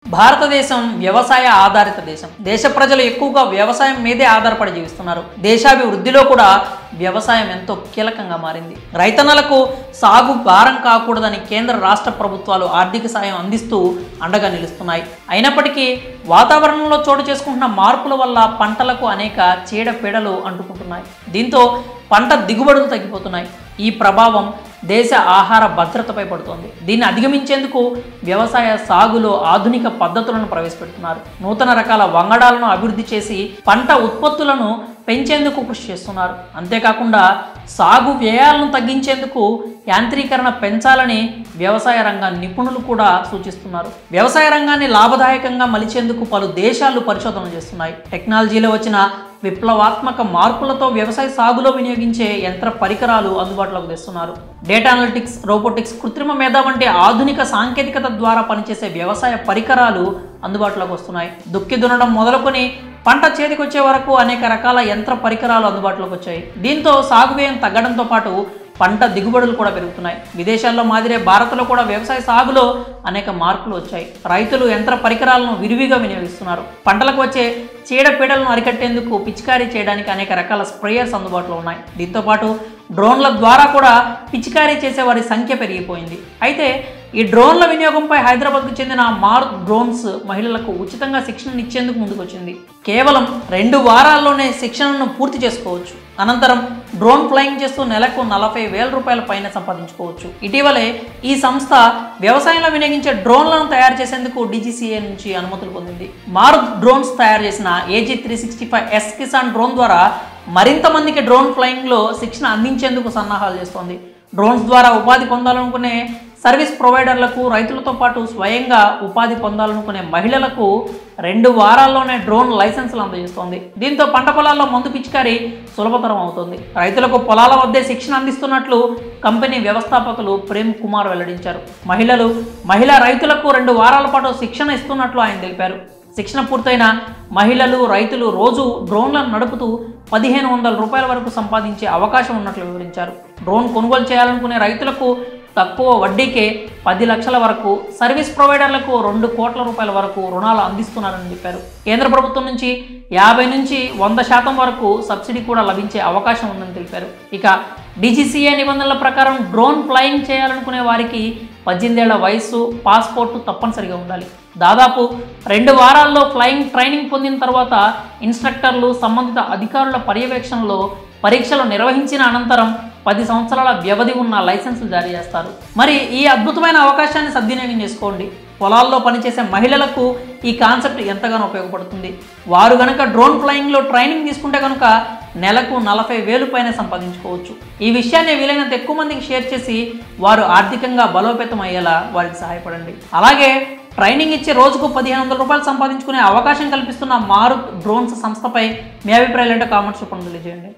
భారతదేశం వ్యవసాయ ఆధారిత దేశం. దేశ ప్రజలు ఎక్కువగా వ్యవసాయం మీదే ఆధారపడి జీవిస్తున్నారు. దేశాభివృద్ధిలో కూడా వ్యవసాయం ఎంతో కీలకంగా మారింది. రైతన్నలకు సాగు భారం కాకూడదని కేంద్ర రాష్ట్ర ప్రభుత్వాలు ఆర్థిక సాయం అందిస్తూ అండగా నిలుస్తున్నాయి. అయినప్పటికీ వాతావరణంలో చోటు చేసుకుంటున్న మార్పుల వల్ల పంటలకు అనేక చీడపీడలు అంటుకుంటున్నాయి. దీంతో పంట దిగుబడులు తగ్గిపోతున్నాయి. ఈ ప్రభావం దేశ ఆహార భద్రతపై పడుతోంది. దీన్ని అధిగమించేందుకు వ్యవసాయ సాగులో ఆధునిక పద్ధతులను ప్రవేశపెడుతున్నారు. నూతన రకాల వంగడాలను అభివృద్ధి చేసి పంట ఉత్పత్తులను పెంచేందుకు కృషి చేస్తున్నారు. అంతేకాకుండా సాగు వ్యయాలను తగ్గించేందుకు యాంత్రీకరణ పెంచాలని వ్యవసాయ రంగ నిపుణులు కూడా సూచిస్తున్నారు. వ్యవసాయ రంగాన్ని లాభదాయకంగా మలిచేందుకు పలు దేశాలు పరిశోధనలు చేస్తున్నాయి. టెక్నాలజీలో వచ్చిన విప్లవాత్మక మార్పులతో వ్యవసాయ సాగులో వినియోగించే యంత్ర పరికరాలు అందుబాటులోకి తెస్తున్నారు. డేటా అనలిటిక్స్, రోబోటిక్స్, కృత్రిమ మేధ వంటి ఆధునిక సాంకేతికత ద్వారా పనిచేసే వ్యవసాయ పరికరాలు అందుబాటులోకి వస్తున్నాయి. దుక్కి దున్నడం మొదలుకొని పంట చేతికొచ్చే వరకు అనేక రకాల యంత్ర పరికరాలు అందుబాటులోకి వచ్చాయి. దీంతో సాగు వ్యయం తగ్గడంతో పాటు పంట దిగుబడులు కూడా పెరుగుతున్నాయి. విదేశాల్లో మాదిరే భారత్లో కూడా వ్యవసాయ సాగులో అనేక మార్పులు వచ్చాయి. రైతులు యంత్ర పరికరాలను విరివిగా వినియోగిస్తున్నారు. పంటలకు వచ్చే చీడపీడలను అరికట్టేందుకు పిచికారీ చేయడానికి అనేక రకాల స్ప్రేయర్స్ అందుబాటులో ఉన్నాయి. దీంతోపాటు డ్రోన్ల ద్వారా కూడా పిచికారీ చేసే వారి సంఖ్య పెరిగిపోయింది. అయితే ఈ డ్రోన్ల వినియోగంపై హైదరాబాద్కు చెందిన మారుత్ డ్రోన్స్ మహిళలకు ఉచితంగా శిక్షణ ఇచ్చేందుకు ముందుకొచ్చింది. కేవలం 2 వారాల్లోనే శిక్షణను పూర్తి చేసుకోవచ్చు. అనంతరం డ్రోన్ ఫ్లయింగ్ చేస్తూ నెలకు 40,000 రూపాయల పైన సంపాదించుకోవచ్చు. ఇటీవలే ఈ సంస్థ వ్యవసాయంలో వినియోగించే డ్రోన్లను తయారు చేసేందుకు DGCA నుంచి అనుమతులు పొందింది. మారుత్ డ్రోన్స్ తయారు చేసిన AG365S కిసాన్ డ్రోన్ ద్వారా మరింత మందికి డ్రోన్ ఫ్లయింగ్లో శిక్షణ అందించేందుకు సన్నాహాలు చేస్తోంది. డ్రోన్స్ ద్వారా ఉపాధి పొందాలనుకునే సర్వీస్ ప్రొవైడర్లకు, రైతులతో పాటు స్వయంగా ఉపాధి పొందాలనుకునే మహిళలకు 2 వారాల్లోనే డ్రోన్ లైసెన్సులు అందజేస్తోంది. దీంతో పంట పొలాల్లో మందు పిచికారీ సులభతరం అవుతుంది. రైతులకు పొలాల వద్దే శిక్షణ అందిస్తున్నట్లు కంపెనీ వ్యవస్థాపకులు ప్రేమ్ కుమార్ వెల్లడించారు. మహిళా రైతులకు 2 వారాల పాటు శిక్షణ ఇస్తున్నట్లు ఆయన తెలిపారు. శిక్షణ పూర్తయిన మహిళలు, రైతులు రోజు డ్రోన్లను నడుపుతూ 1,500 రూపాయల వరకు సంపాదించే అవకాశం ఉన్నట్లు వివరించారు. డ్రోన్ కొనుగోలు చేయాలనుకునే రైతులకు తక్కువ వడ్డీకే 10 లక్షల వరకు, సర్వీస్ ప్రొవైడర్లకు 2 కోట్ల రూపాయల వరకు రుణాలు అందిస్తున్నారని చెప్పారు. కేంద్ర ప్రభుత్వం నుంచి 50 నుంచి 100% వరకు సబ్సిడీ కూడా లభించే అవకాశం ఉందని తెలిపారు. ఇక DGCA నిబంధనల ప్రకారం డ్రోన్ ఫ్లయింగ్ చేయాలనుకునే వారికి 18 ఏళ్ల వయసు, పాస్పోర్టు తప్పనిసరిగా ఉండాలి. దాదాపు 2 వారాల్లో ఫ్లయింగ్ ట్రైనింగ్ పొందిన తర్వాత ఇన్స్ట్రక్టర్లు సంబంధిత అధికారుల పర్యవేక్షణలో పరీక్షలు నిర్వహించిన అనంతరం 10 సంవత్సరాల వ్యవధి ఉన్న లైసెన్సులు జారీ చేస్తారు. మరి ఈ అద్భుతమైన అవకాశాన్ని సద్వినియోగం చేసుకోండి. పొలాల్లో పనిచేసే మహిళలకు ఈ కాన్సెప్ట్ ఎంతగానో ఉపయోగపడుతుంది. వారు గనక డ్రోన్ ఫ్లయింగ్లో ట్రైనింగ్ తీసుకుంటే కనుక నెలకు 40,000 పైన సంపాదించుకోవచ్చు. ఈ విషయాన్ని వీలైనంత ఎక్కువ మందికి షేర్ చేసి వారు ఆర్థికంగా బలోపేతం అయ్యేలా వారికి సహాయపడండి. అలాగే ట్రైనింగ్ ఇచ్చి రోజుకు 1,500 రూపాయలు సంపాదించుకునే అవకాశం కల్పిస్తున్న మారుత్ డ్రోన్స్ సంస్థపై మీ అభిప్రాయాలు ఏంటో కామెంట్స్ రూపంలో తెలియజేయండి.